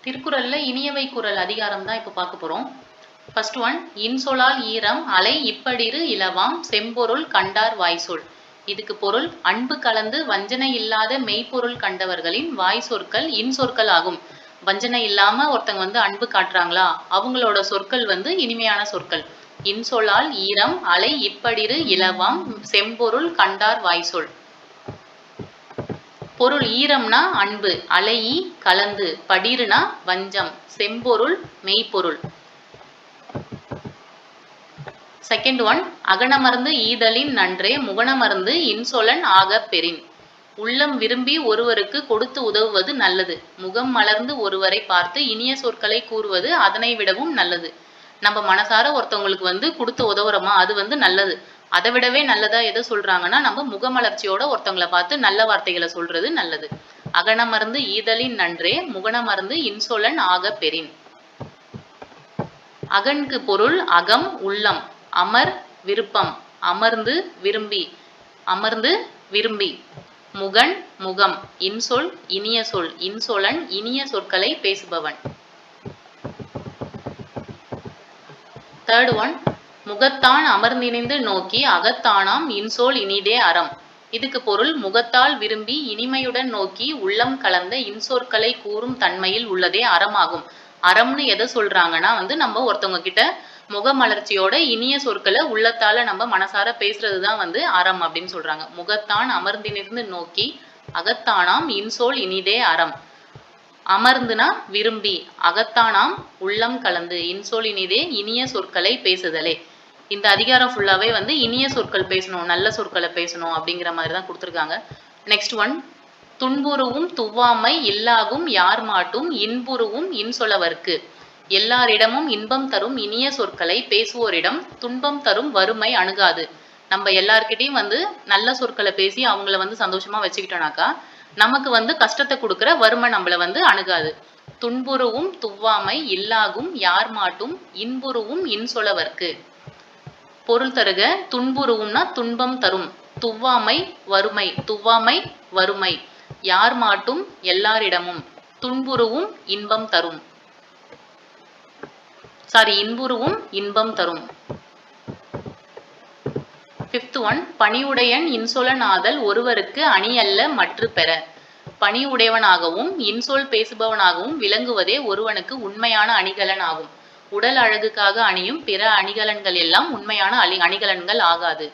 திருக்குறள்ல இனியவை குறள் அதிகாரம் தான் இப்போ பார்க்க போறோம். ஃபர்ஸ்ட் ஒன், இன்சொலால் ஈரம் அலை இப்படிரு இலவாம் செம்பொருள் கண்டார் வாய்சொல். இதுக்கு பொருள், அன்பு கலந்து வஞ்சனை இல்லாத மெய்ப்பொருள் கண்டவர்களின் வாய் சொற்கள் இன்சொற்கள் ஆகும். வஞ்சனை இல்லாம ஒருத்தங்க அன்பு காட்டுறாங்களா, அவங்களோட சொற்கள் இனிமையான சொற்கள். இன்சொலால் ஈரம் அலை இப்படிரு இலவாம் செம்பொருள் கண்டார் வாய்சொல். பொருள், ஈரம்னா அன்பு, அலையி கலந்து, படிருனா வஞ்சம், செம்பொருள் மெய்ப்பொருள். செகண்ட் ஒன், அகனமர்ந்து ஈதலின் நன்றே முகனமர்ந்து இன்சொலன் ஆகப் பெறின். உள்ளம் விரும்பி ஒருவருக்கு கொடுத்து உதவுவது நல்லது. முகம் மலர்ந்து ஒருவரை பார்த்து இனிய சொற்களை கூறுவது அதனை விடவும் நல்லது. நம்ம மனசார ஒருத்தவங்களுக்கு கொடுத்து உதவுறோமா, அது நல்லது. அதை விடவே நல்லதா எதை சொல்றாங்கன்னா, நம்ம முகமலர்ச்சியோட ஒருத்தவங்களை பார்த்து நல்ல வார்த்தைகளை சொல்றது நல்லது. அகனமர்ந்து ஈதலின் நன்றே முகனமர்ந்து இன்சொலன் ஆக பெறின். அகனுக்கு பொருள் அகம் உள்ளம், அமர் விருப்பம், அமர்ந்து விரும்பி, அமர்ந்து விரும்பி. முகன் முகம், இன்சொல் இனிய சொல், இன்சொலன் இனிய சொற்களை பேசுபவன். தேர்ட் ஒன், முகத்தான் அமர்ந்தினிந்து நோக்கி அகத்தானாம் இன்சொல் இனிதே அறம். இதுக்கு பொருள், முகத்தால் விரும்பி இனிமையுடன் நோக்கி உள்ளம் கலந்த இன்சொற்களை கூறும் தன்மையில் உள்ளதே அறமாகும். அறம்னு எதை சொல்றாங்கன்னா நம்ம ஒருத்தவங்க கிட்ட முகமலர்ச்சியோட இனிய சொற்களை உள்ளத்தால நம்ம மனசார பேசுறதுதான் அறம் அப்படின்னு சொல்றாங்க. முகத்தான் அமர்ந்தினிருந்து நோக்கி அகத்தானாம் இன்சொல் இனிதே அறம். அமர்ந்துனா விரும்பி, அகத்தானாம் உள்ளம் கலந்து, இன்சொல் இனிதே இனிய சொற்களை பேசுதலே. இந்த அதிகாரம் ஃபுல்லாவே இனிய சொற்கள் பேசணும், நல்ல சொற்களை பேசணும் அப்படிங்கிற மாதிரி தான் கொடுத்துருக்காங்க. நெக்ஸ்ட் ஒன், துன்புருவும் துவாமை இல்லாகும் யார் மாட்டும் இன்புருவும் இன்சொலவர்க்கு. எல்லாரிடமும் இன்பம் தரும் இனிய சொற்களை பேசுவோரிடம் துன்பம் தரும் வறுமை அணுகாது. நம்ம எல்லார்கிட்டையும் நல்ல சொற்களை பேசி அவங்கள சந்தோஷமா வச்சுக்கிட்டோம்னாக்கா நமக்கு கஷ்டத்தை கொடுக்குற வறுமை நம்மள அணுகாது. துன்புருவும் துவாமை இல்லாகும் யார் மாட்டும் இன்புருவும் இன்சொலவர்க்கு. பொருள் தருக, துன்புருவும்னா துன்பம் தரும், துவாமை வறுமை, துவாமை வறுமை, யார் மாட்டும் எல்லாரிடமும், துன்புருவும் இன்பம் தரும், இன்புருவும் இன்பம் தரும். ஃபிஃப்த் ஒன், பணிவுடையன் இன்சொலன் ஆதல் ஒருவருக்கு அணியல்ல மற்று பெற. பணிவுடையவனாகவும் இன்சொல் பேசுபவனாகவும் விளங்குவதே ஒருவனுக்கு உண்மையான அணிகலன் ஆகும். உடல் அழகுக்காக அணியும் பிற அணிகலன்கள் எல்லாம் உண்மையான அணிகலன்கள் ஆகாது.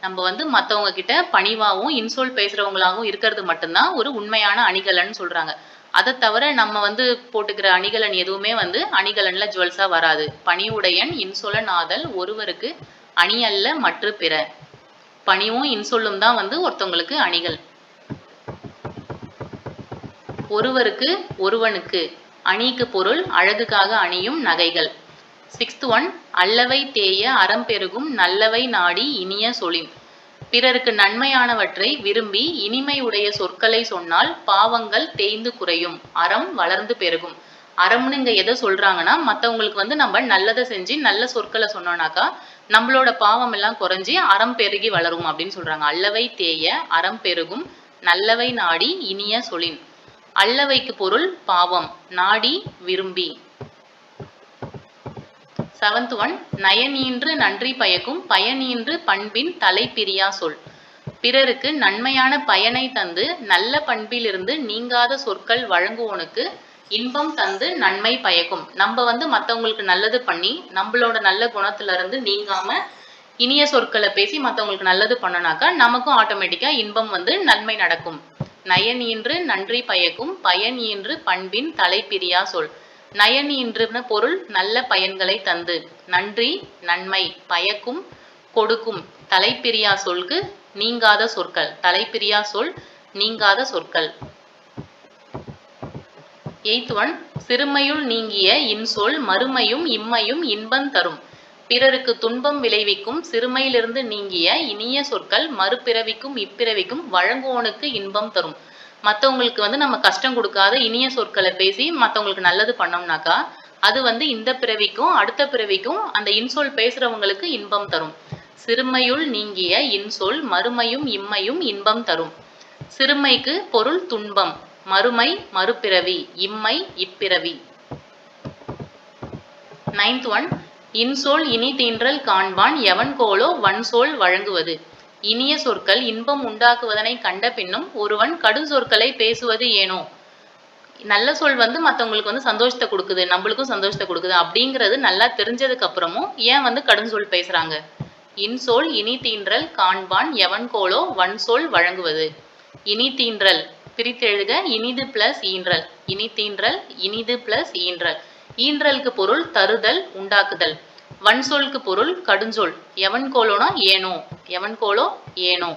நம்ம மற்றவங்க கிட்ட பணிவாகவும் இன்சொல் பேசுறவங்களாகவும் இருக்கிறது மட்டும்தான் ஒரு உண்மையான அணிகலன் சொல்றாங்க. அதை தவிர நம்ம போட்டுக்கிற அணிகலன் எதுவுமே அணிகலன்ல ஜுவல்ஸா வராது. பணிவுடையன் இன்சொலன் ஆதல் ஒருவருக்கு அணியல்ல மற்று பிற. பணிவும் இன்சொல்லும் தான் ஒருத்தவங்களுக்கு அணிகள். ஒருவருக்கு ஒருவனுக்கு, அணிக்கு பொருள் அழகுக்காக அணியும் நகைகள். சிக்ஸ்த் ஒன், அல்லவை தேய அறம் பெருகும் நல்லவை நாடி இனிய சொலின். பிறருக்கு நன்மையானவற்றை விரும்பி இனிமை உடைய சொற்களை சொன்னால் பாவங்கள் தேய்ந்து குறையும், அறம் வளர்ந்து பெருகும். அறம்னு இங்க எதை சொல்றாங்கன்னா, மற்றவங்களுக்கு நம்ம நல்லதை செஞ்சு நல்ல சொற்களை சொன்னோம்னாக்கா நம்மளோட பாவம் எல்லாம் குறைஞ்சி அறம் பெருகி வளரும் அப்படின்னு சொல்றாங்க. அல்லவை தேய அறம் பெருகும் நல்லவை நாடி இனிய சொலின். அல்லவைக்கு பொருள் பாவம், நாடி விரும்பி. செவன்த் ஒன், நயனீன்று நன்றி பயக்கும் பயனீன்று பண்பின் தலை பிரியா சொல். பிறருக்கு நன்மையான பயனை தந்து நல்ல பண்பிலிருந்து நீங்காத சொற்கள் வழங்குவோனுக்கு இன்பம் தந்து நன்மை பயக்கும். நம்ம மற்றவங்களுக்கு நல்லது பண்ணி நம்மளோட நல்ல குணத்துல இருந்து நீங்காம இனிய சொற்களை பேசி மற்றவங்களுக்கு நல்லது பண்ணனாக்கா நமக்கும் ஆட்டோமேட்டிக்கா இன்பம் நன்மை நடக்கும். நயனீன்று நன்றி பயக்கும் பயனீன்று பண்பின் தலை பிரியா சொல். நயனீன்றுன பொருள் நல்ல பயன்களை தந்து, நன்றி நன்மை, பயக்கும் கொடுக்கும், தலைப்பிரியா சொல்கு நீங்காத சொற்கள், தலைப்பிரியா சொல் நீங்காத சொற்கள். எய்த் ஒன், சிறுமையுள் நீங்கிய இன்சொல் மறுமையும் இம்மையும் இன்பம் தரும். பிறருக்கு துன்பம் விளைவிக்கும் சிறுமையிலிருந்து நீங்கிய இனிய சொற்கள் மறுபிறவிக்கும் இப்பிறவிக்கும் வழங்குவோனுக்கு இன்பம் தரும். மற்றவங்களுக்கு நம்ம கஷ்டம் கொடுக்காத இனிய சொற்களை பேசி மற்றவங்களுக்கு நல்லது பண்ணோம்னாக்கா அது இந்த பிறவிக்கும் அடுத்த பிறவிக்கும் அந்த இன்சொல் பேசுறவங்களுக்கு இன்பம் தரும். சிறுமையுள் நீங்கிய இன்சொல் மறுமையும் இம்மையும் இன்பம் தரும். சிறுமைக்கு பொருள் துன்பம், மறுமை மறுபிறவி, இம்மை இப்பிறவி. 9th ஒன், இன்சொல் இனி தீன்றல் காண்பான் எவன் கோலோ வன்சொல் வழங்குவது. இனிய சொற்கள் இன்பம் உண்டாக்குவதனை கண்ட பின்னும் ஒருவன் கடும் சொற்களை பேசுவது ஏனோ. நல்ல சொல் மற்றவங்களுக்கு சந்தோஷத்தை கொடுக்குது, நம்மளுக்கும் சந்தோஷத்தை கொடுக்குது அப்படிங்கிறது நல்லா தெரிஞ்சதுக்கு அப்புறமும் ஏன் கடும் சொல் பேசுறாங்க. இன்சொல் இனி தீன்றல் காண்பான் எவன் கோலோ வன்சொல் வழங்குவது. இனி தீன்றல் பிரித்தெழுக இனிது பிளஸ் ஈன்றல். இனி தீன்றல் இனிது பிளஸ் ஈன்றல். ஈன்றலுக்கு பொருள் தருதல், உண்டாக்குதல். வன்சொலுக்கு பொருள் கடுஞ்சொல். எவன் கோலோனா ஏனோ. எவன் கோலோ ஏனோ.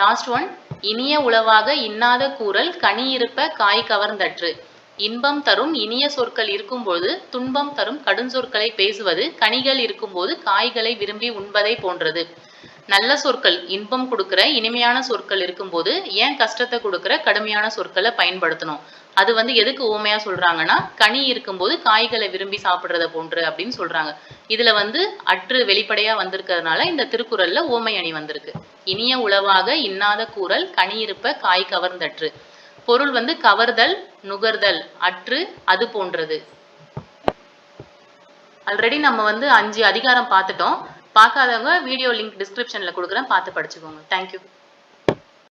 லாஸ்ட் ஒன், இனிய உளவாக இன்னாத கூறல் கனி இருப்ப காய் கவர்ந்தற்று. இன்பம் தரும் இனிய சொற்கள் இருக்கும்போது துன்பம் தரும் கடுஞ்சொற்களை பேசுவது கனிகள் இருக்கும்போது காய்களை விரும்பி உண்பதை போன்றது. நல்ல சொற்கள் இன்பம் கொடுக்குற இனிமையான சொற்கள் இருக்கும்போது ஏன் கஷ்டத்தை கொடுக்குற கடுமையான சொற்களை பயன்படுத்தணும். அது எதுக்கு ஊமையா சொல்றாங்கன்னா, கனி இருக்கும்போது காய்களை விரும்பி சாப்பிடுறத போன்று அப்படின்னு சொல்றாங்க. இதுல அற்று வெளிப்படையா வந்திருக்கிறதுனால இந்த திருக்குறள்ல ஊமை அணி வந்திருக்கு. இனிய உளவாக இன்னாத கூறல் கனி இருப்ப காய் கவர்ந்தற்று. பொருள் கவர்தல், நுகர்தல், அற்று, அது போன்றது. ஆல்ரெடி நம்ம 5 அதிகாரம் பார்த்துட்டோம். பார்க்காதவங்க வீடியோ லிங்க் டிஸ்கிரிப்ஷன்ல கொடுக்குறேன், பார்த்து படிச்சுக்கோங்க. தேங்க்யூ.